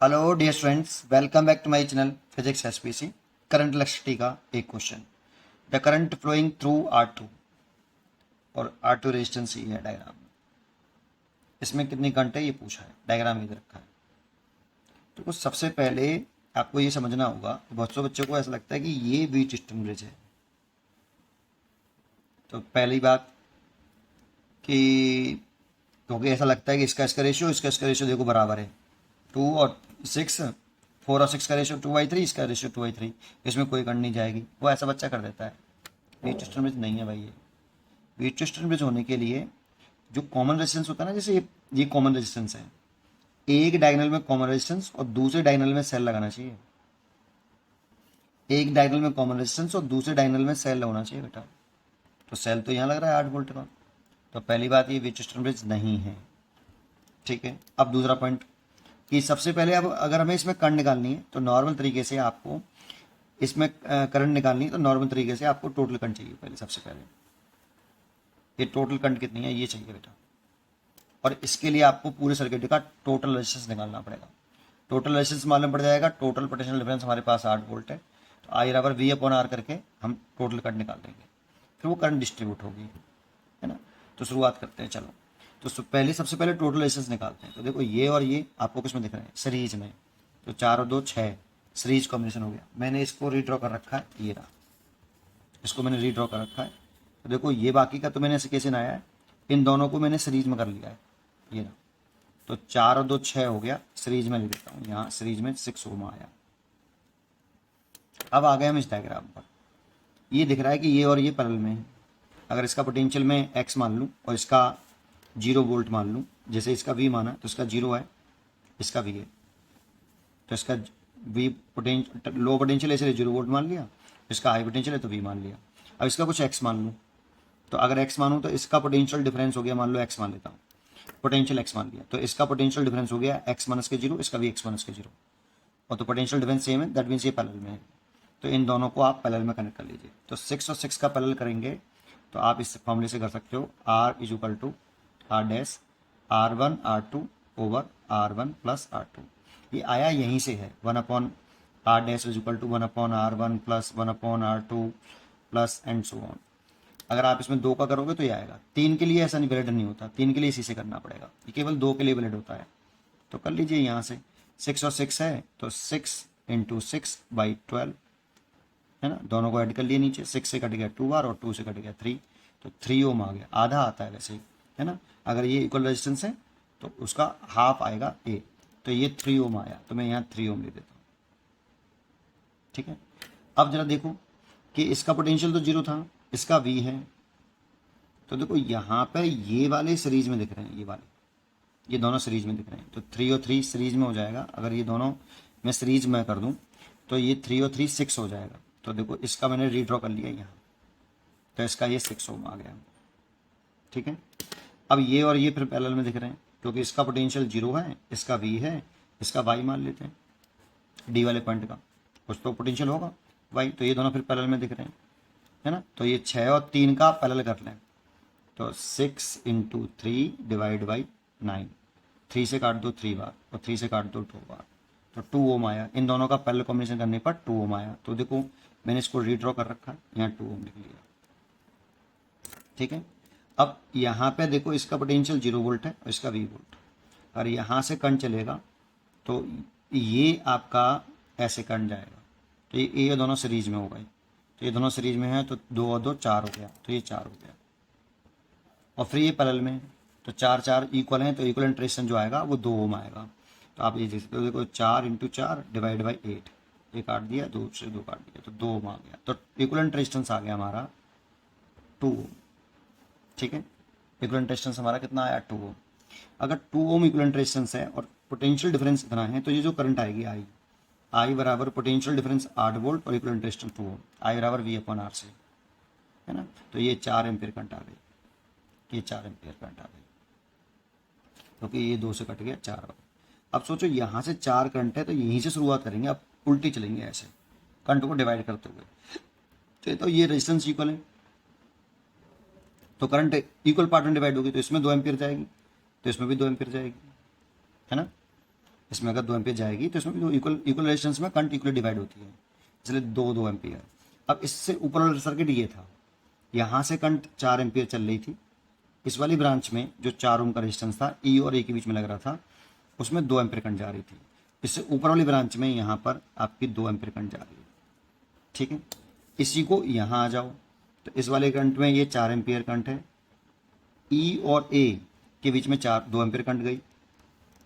Hello dear students, welcome back to my channel physics SPC. Current electricity का एक question. The current flowing through R2 और R2 resistance ही है diagram में। इसमें कितनी करंट है ये पूछा है, डायग्राम इधर रखा है। तो कुछ सबसे पहले आपको ये समझना होगा, बहुत से बच्चों को ऐसा लगता है कि ये व्हीटस्टोन ब्रिज है। तो पहली बात कि क्योंकि ऐसा लगता है कि इसका इसका रेशियो देखो बराबर है, 2 और 6, 4 और 6 का रेशियो 2/3, इसका रेशियो 2/3, इसमें कोई करंट नहीं जाएगी। वो ऐसा बच्चा कर देता है। व्हीटस्टोन ब्रिज नहीं है भाई। ये व्हीटस्टोन ब्रिज होने के लिए जो कॉमन रेजिस्टेंस होता है ना, जैसे ये कॉमन रेजिस्टेंस है, एक डायगोनल में कॉमन रेजिस्टेंस और दूसरे डायगोनल में सेल लगाना चाहिए। एक डायगोनल में कॉमन रेजिस्टेंस और दूसरे डायगोनल में सेल होना चाहिए बेटा। तो सेल तो यहाँ लग रहा है 8 वोल्ट का। तो पहली बात ये व्हीटस्टोन ब्रिज नहीं है। ठीक है। अब दूसरा पॉइंट कि सबसे पहले अब अगर हमें इसमें करंट निकालनी है तो नॉर्मल तरीके से आपको इसमें करंट निकालनी है तो नॉर्मल तरीके से आपको टोटल करंट चाहिए। पहले सबसे पहले ये टोटल करंट कितनी है ये चाहिए बेटा, और इसके लिए आपको पूरे सर्किट का टोटल रेजिस्टेंस निकालना पड़ेगा। टोटल रेजिस्टेंस मालूम पड़ जाएगा। टोटल पोटेंशियल डिफरेंस हमारे पास 8 वोल्ट है, तो I/V/R करके हम टोटल करंट निकाल देंगे, फिर वो करंट डिस्ट्रीब्यूट होगी, है ना। तो शुरुआत करते हैं, चलो। तो सबसे पहले टोटल रेजिस्टेंस निकालते हैं। तो देखो ये और ये आपको किस में दिख रहे हैं, सीरीज में। तो 4 और 2 6 सीरीज कॉम्बिनेशन हो गया। मैंने इसको रीड्रॉ कर रखा है, ये रहा, इसको मैंने रीड्रॉ कर रखा है। तो देखो ये बाकी का तो मैंने ऐसे कैसे बनाया है, इन दोनों को मैंने सीरीज में कर लिया है, ये रहा। तो 4 और 2 6 हो गया, सीरीज में लिख देता हूँ, यहाँ सीरीज में 6 ओम आया। अब आ गए हम इस डायग्राम पर। ये दिख रहा है कि ये और ये पैरेलल में है। अगर इसका पोटेंशियल मैं x मान लूँ और इसका 0 वोल्ट मान लूँ, जैसे इसका v माना तो इसका 0 है, इसका v है, तो इसका v पोटेंशियल लो पोटेंशियल है इसलिए 0 वोल्ट मान लिया, इसका हाई पोटेंशियल है तो v मान लिया। अब इसका कुछ x मान लूँ, तो अगर x मानूँ तो इसका पोटेंशियल डिफरेंस हो गया, मान लो x मान लेता हूँ, पोटेंशियल x मान लिया, तो इसका पोटेंशियल डिफरेंस हो गया x माइनस के 0, इसका भी x माइनस के 0, और तो पोटेंशियल डिफरेंस सेम है, दैट मीन्स ये पैरेलल में है। तो इन दोनों को आप पैरेलल में कनेक्ट कर लीजिए। तो 6 और 6 का पैरेलल करेंगे तो आप इस फॉर्मूले से कर सकते हो, R is equal to R dash R1 R2 over R1 plus R2। ये आया यहीं से है, 1/R dash is equal to 1/R1 plus 1/R2 plus and so on. अगर आप इसमें 2 का करोगे तो ये आएगा। 3 के लिए ऐसा नहीं वैलिड नहीं होता, 3 के लिए इसी से करना पड़ेगा, ये केवल 2 के लिए वैलिड होता है। तो कर लीजिए यहाँ से, 6 और 6 है तो 6 इंटू 6/12, है ना। दोनों को ऐड कर लिए नीचे, 6 से कट गया 2R और 2 से कट गया 3, तो 3 ओम आ गया। आधा आता है वैसे ही, है ना। अगर ये इक्वल रेजिस्टेंस है तो उसका हाफ आएगा A, तो ये 3 ओम आया, तो मैं यहाँ 3 ओम ले देता हूँ। ठीक है। अब जरा देखो कि इसका पोटेंशियल तो 0 था, इसका V है, तो देखो यहाँ पर ये वाले सीरीज में दिख रहे हैं, ये दोनों सीरीज में दिख रहे हैं, तो 3 और 3 सीरीज में हो जाएगा। अगर ये दोनों मैं सीरीज में कर दूं तो ये 3 और 3 6 हो जाएगा। तो देखो इसका मैंने रीड्रॉ कर लिया यहाँ, तो इसका ये 6 ओम आ गया। ठीक है। अब ये और ये फिर पैरेलल में दिख रहे हैं, क्योंकि इसका पोटेंशियल 0 है, इसका V है, इसका Y मान लेते हैं, D वाले पॉइंट का कुछ तो पोटेंशियल होगा Y, तो ये दोनों फिर पैरेलल में दिख रहे हैं, है ना। तो ये 6 और 3 का पैरेलल कर लें, तो 6 इंटू 3 डिवाइड बाई 9, 3 से काट दो 3 बार और 3 से काट दो 2 बार, तो 2 ओम आया। इन दोनों का पैरेलल कॉम्बिनेशन करने पर 2 ओम आया। तो देखो मैंने इसको रीड्रॉ कर रखा, यहाँ 2 ओम लिख लिया। ठीक है। अब यहाँ पे देखो इसका पोटेंशियल 0 वोल्ट है और इसका V वोल्ट, और यहाँ से करंट चलेगा तो ये आपका ऐसे करंट जाएगा, तो ये दोनों सीरीज में हो गए, तो ये दोनों सीरीज में है, तो 2 और 2 4 हो गया, तो ये 4 हो गया। और फिर ये पैरेलल में है, तो 4 4 इक्वल हैं, तो इक्वलेंट रेजिस्टेंस जो आएगा वो 2 ओम आएगा। तो आप ये देख सकते हो, देखो 4 इंटू 4 डिवाइड बाई 8, ये काट दिया, 2 से 2 काट दिया, तो 2 ओम आ गया। तो इक्वलेंट रेजिस्टेंस आ गया हमारा 2 ओम। ठीक है। इक्वलेंट रेजिस्टेंस हमारा कितना आया, 2 ओम। अगर 2 ओम इक्वलेंट रेजिस्टेंस है और पोटेंशियल डिफरेंस इतना है, तो ये जो करंट आएगी आई बराबर पोटेंशियल डिफरेंस 8 वोल्ट और इक्वलेंट रेजिस्टेंस 2 ओम, I बराबर V/R से, है ना। तो ये 4 एम्पीयर करंट आ गई, ये 4 एम्पीयर करंट आ गई, क्योंकि ये 2 से कट गया 4 बार। अब सोचो यहाँ से 4 करंट है, तो यहीं से शुरुआत करेंगे, अब उल्टी चलेंगे ऐसे करंट को डिवाइड करते हुए। तो ये रेजिस्टेंस इक्वल है, तो करंट इक्वल पार्ट में डिवाइड होगी, तो इसमें 2 एम्पीयर जाएगी, तो इसमें भी 2 एम्पीयर जाएगी, है ना। इसमें अगर 2 एम्पियर जाएगी तो इसमें जो इक्वल रेजिस्टेंस में करंट इक्वली डिवाइड होती है, इसलिए 2 एम्पियर। अब इससे ऊपर वाला सर्किट ये था, यहाँ से करंट 4 एम्पियर चल रही थी, इस वाली ब्रांच में जो 4 ओम का रेजिस्टेंस था ई और ए के बीच में लग रहा था, उसमें 2 एम्पियर करंट जा रही थी। इससे ऊपर वाली ब्रांच में यहाँ पर आपकी 2 एम्पियर करंट जा रही है, ठीक है। इसी को यहाँ आ जाओ तो इस वाले करंट में ये 4 एम्पियर करंट है, ई और ए के बीच में 2 एम्पियर करंट गई,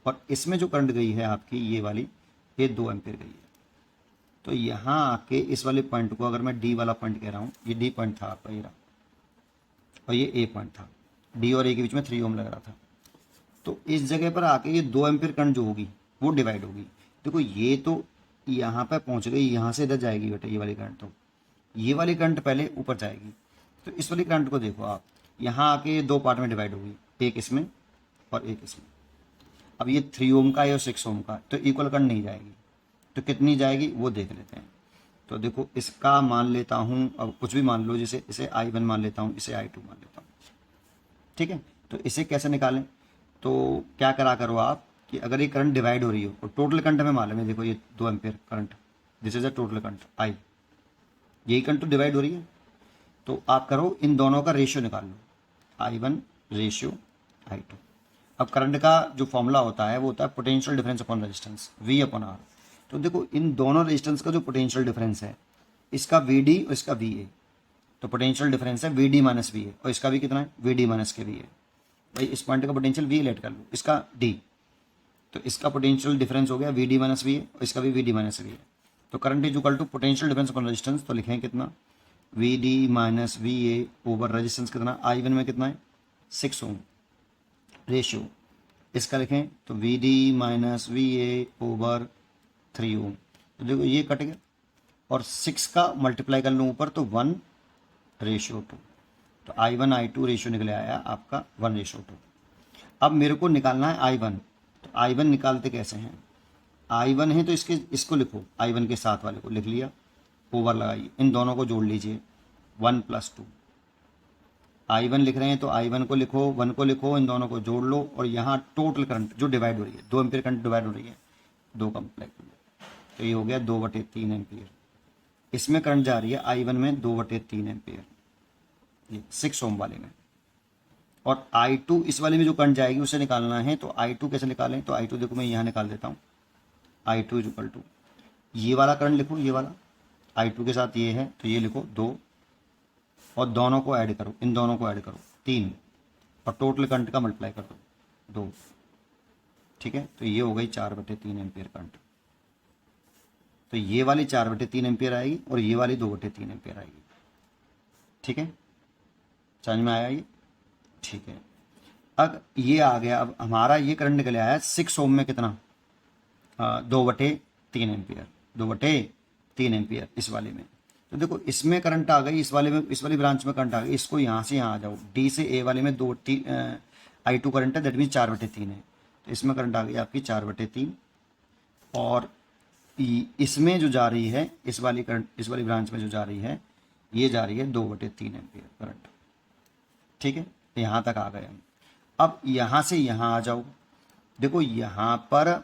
और इसमें जो करंट गई है आपकी ये वाली, ये 2 एम्पियर गई है। तो यहाँ आके इस वाले पॉइंट को अगर मैं डी वाला पॉइंट कह रहा हूँ, ये डी पॉइंट था आपका ये रहा, और ये ए पॉइंट था, डी और ए के बीच में 3 ओम लग रहा था। तो इस जगह पर आके ये 2 एम्पियर करंट जो होगी वो डिवाइड होगी। देखो ये तो यहाँ पर पहुँच गई, यहाँ से इधर जाएगी बेटा ये वाली करंट, तो ये वाली करंट पहले ऊपर जाएगी। तो इस वाली करंट को देखो आप, यहाँ आके ये 2 पार्ट में डिवाइड होगी, एक इसमें और एक इसमें। अब ये 3 ओम का है और 6 ओम का, तो इक्वल करंट नहीं जाएगी, तो कितनी जाएगी वो देख लेते हैं। तो देखो इसका मान लेता हूँ, अब कुछ भी मान लो, जैसे इसे I1 मान लेता हूँ, इसे I2 मान लेता हूँ, ठीक है। तो इसे कैसे निकालें, तो क्या करा करो आप कि अगर ये करंट डिवाइड हो रही हो और टोटल करंट हमें मालूम है, देखो ये 2 ampere current, this is a total current I, यही करंट तो डिवाइड हो रही है। तो आप करो इन दोनों का रेशियो निकाल लो, I1 रेशियो I2। अब करंट का जो फॉर्मूला होता है वो होता है potential difference upon resistance, V upon R। तो देखो इन दोनों रेजिस्टेंस का जो पोटेंशियल डिफरेंस है, इसका VD और इसका VA, तो पोटेंशियल डिफरेंस है VD माइनस VA, और इसका भी कितना है VD माइनस के VA। भाई इस पॉइंट का पोटेंशियल V लेट कर लो, इसका D, तो इसका पोटेंशियल डिफरेंस हो गया VD माइनस VA, और इसका भी VD माइनस VA। तो current is equal to potential difference upon resistance, तो लिखें कितना VD minus VA over resistance कितना, I1 में कितना है 6 ओम, रेशियो इसका लिखें तो VD माइनस VA ओवर 3 ओम। तो देखो ये कट गया, और 6 का मल्टीप्लाई कर लूँ ऊपर तो 1 रेशियो 2, तो I1 I2 रेशियो निकले आया आपका 1 रेशियो 2। अब मेरे को निकालना है I1, तो I1 निकालते कैसे हैं, I1 है तो इसको लिखो, I1 के साथ वाले को लिख लिया, ओवर लगाइए, इन दोनों को जोड़ लीजिए 1 + 2। I1 लिख रहे हैं तो I1 को लिखो, 1 को लिखो, इन दोनों को जोड़ लो, और यहाँ टोटल करंट जो डिवाइड हो रही है, 2 एम्पियर करंट डिवाइड हो रही है, 2 का मल्टीप्लाई कर लो, तो ये हो गया 2/3 एम्पियर। इसमें करंट जा रही है I1 में 2/3 एम्पियर, ये 6 ओम वाले में। और I2 इस वाले में जो करंट जाएगी उसे निकालना है, तो I2 कैसे निकालें, तो I2 देखो मैं यहाँ निकाल देता हूँ, I2 इज इक्वल टू ये वाला करंट लिखो, ये वाला I2 के साथ ये है तो ये लिखो 2, और दोनों को ऐड करो, इन दोनों को ऐड करो 3, और टोटल करंट का मल्टीप्लाई कर दो 2, ठीक है। तो ये हो गई 4/3 एम्पियर करंट। तो ये वाली 4/3 एम्पियर आएगी और ये वाली 2/3 एम्पियर आएगी, ठीक है, समझ में आया ये, ठीक है। अब ये आ गया, अब हमारा ये करंट निकल आया 6 ओम में कितना, 2/3 एम्पियर, 2/3 एम्पियर इस वाले में। तो देखो इसमें करंट आ गई, इस वाले में, इस वाली ब्रांच में करंट आ गई, इसको यहाँ से यहाँ आ जाओ, डी से ए वाले में 2 I2 करंट है, दैट मीन 4/3 है, तो इसमें करंट आ गई आपकी 4/3। और इसमें जो जा रही है, इस वाली करंट, इस वाली ब्रांच में जो जा रही है, ये जा रही है 2/3 एम्पियर करंट, ठीक है। यहाँ तक आ गए हम। अब यहाँ से यहाँ आ जाओ, देखो यहाँ पर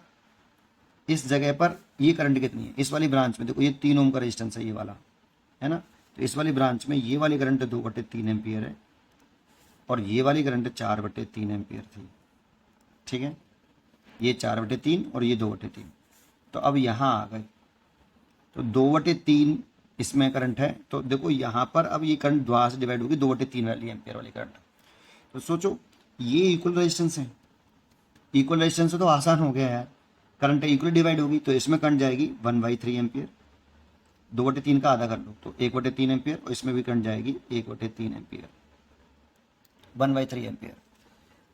इस जगह पर ये करंट कितनी है, इस वाली ब्रांच में देखो ये 3 ओम का रेजिस्टेंस है ये वाला, है ना, तो इस वाली ब्रांच में ये वाली करंट 2/3 एम्पियर है, और ये वाली करंट 4/3 एम्पियर थी, ठीक है, ये 4/3 और ये 2/3। तो अब यहाँ आ गए, तो 2/3 इसमें करंट है, तो देखो यहाँ पर अब ये करंट द्वारा से डिवाइड होगी 2/3 वाली एम्पियर वाली करंट। तो सोचो ये इक्वल रेजिस्टेंस है, इक्वल रेजिस्टेंस से तो आसान हो गया यार, करंट इक्वली डिवाइड होगी, तो इसमें करंट जाएगी 1/3 एम्पियर, 2/3 का आधा कर लो तो 1/3 एम्पियर, और इसमें भी करंट जाएगी 1/3 एम्पियर, 1/3 एम्पियर।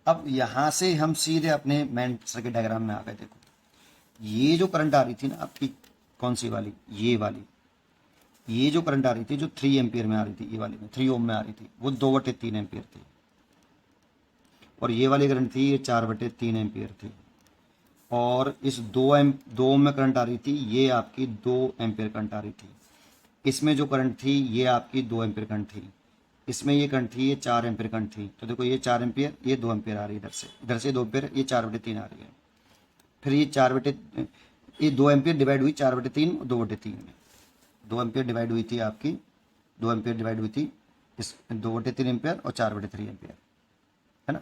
अब यहाँ से हम सीधे अपने मेन सर्किट डायग्राम में आ गए। देखो ये जो करंट आ रही थी ना आपकी, कौन सी वाली, ये वाली, ये जो करंट आ रही थी जो 3 एम्पियर में आ रही थी, ये वाली में 3 ओम में आ रही थी, वो 2/3 एम्पियर थी, और ये वाली करंट थी ये 4/3 एम्पियर थी, और इस 2 ओम में करंट आ रही थी, ये आपकी 2 एम्पियर करंट आ रही थी। इसमें जो करंट थी ये आपकी 2 एम्पियर करंट थी, इसमें ये करंट थी ये 4 एम्पियर करंट थी। तो देखो ये 4 एम्पियर, ये 2 एम्पियर आ रही है, इधर से 2 एम्पियर, ये 4/3 आ रही है। फिर ये 4/, ये 2 एम्पियर डिवाइड हुई 4/3 और 2/3 में। 2 एम्पियर डिवाइड हुई थी आपकी, 2 एम्पियर डिवाइड हुई थी इस 2/3 एम्पियर और 4/3 एम्पियर, है ना।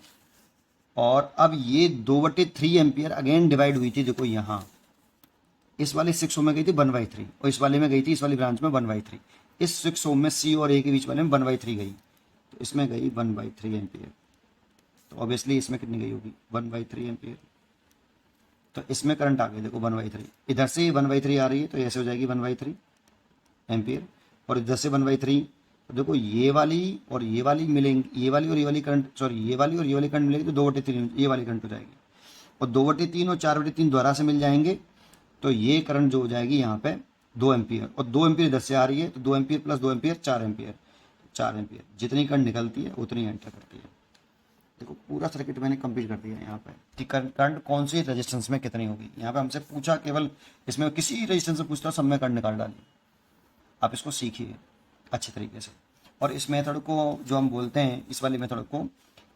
और अब ये 2/3 एम्पियर अगेन डिवाइड हुई थी, देखो यहाँ इस वाले 6 ओम में गई थी 1/3 और इस वाले में गई थी, इस वाली ब्रांच में 1/3। इस 6 ओम में सी और ए के बीच वाले में 1/3 गई, तो इसमें गई 1/3 एम्पियर। तो ऑब्वियसली इसमें कितनी गई होगी 1/3 एम्पियर। तो इसमें करंट आ गई देखो 1/3, इधर से 1/3 आ रही है तो ऐसे हो जाएगी 1/3 एम्पियर, और इधर से 1/3। तो देखो ये वाली और ये वाली मिलेंगी, ये वाली और ये वाली करंट, सॉरी ये वाली और ये वाली करंट मिलेगी तो 2/3 ये वाली करंट हो जाएगी, और 2/3 और 4/3 दोबारा से मिल जाएंगे, तो ये करंट जो हो जाएगी यहाँ पे 2 एम्पियर, और 2 एम्पियर इधर से आ रही है तो 2 ampere plus 2 ampere 4 ampere, 4 ampere जितनी करंट निकलती है उतनी एंटर करती है। देखो पूरा सर्किट मैंने कंप्लीट कर दिया है यहाँ पे कि करंट कौन सी रेजिस्टेंस में कितनी होगी। यहाँ पे हमसे पूछा, केवल इसमें किसी रेजिस्टेंस से पूछता सब में करंट निकाल डाली। आप इसको सीखिए अच्छी तरीके से। और इस मेथड को जो हम बोलते हैं, इस वाले मेथड को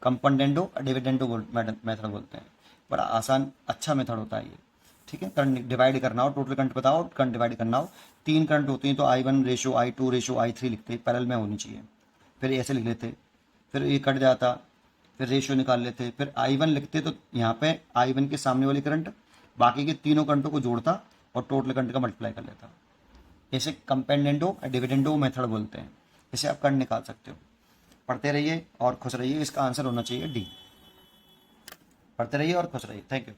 कंपोनेंडो डिविडेंडो मेथड बोलते हैं। बड़ा आसान अच्छा मेथड होता है ये, ठीक है। करंट डिवाइड करना हो, टोटल करंट बताओ, करंट डिवाइड करना हो, 3 करंट होती हैं तो I1 ratio I2 ratio I3 लिखते, पैरेलल में होनी चाहिए, फिर ऐसे लिख लेते, फिर ये कट जाता, फिर रेशियो निकाल लेते, फिर I1 लिखते तो यहाँ पे I1 के सामने वाली करंट बाकी के तीनों करंटों को जोड़ता और टोटल करंट का मल्टीप्लाई कर लेता। इसे कंपेंडेंडो डिविडेंडो मेथड बोलते हैं। इसे आप करंट निकाल सकते हो। पढ़ते रहिए और खुश रहिए। इसका आंसर होना चाहिए डी। पढ़ते रहिए और खुश रहिए। Thank you.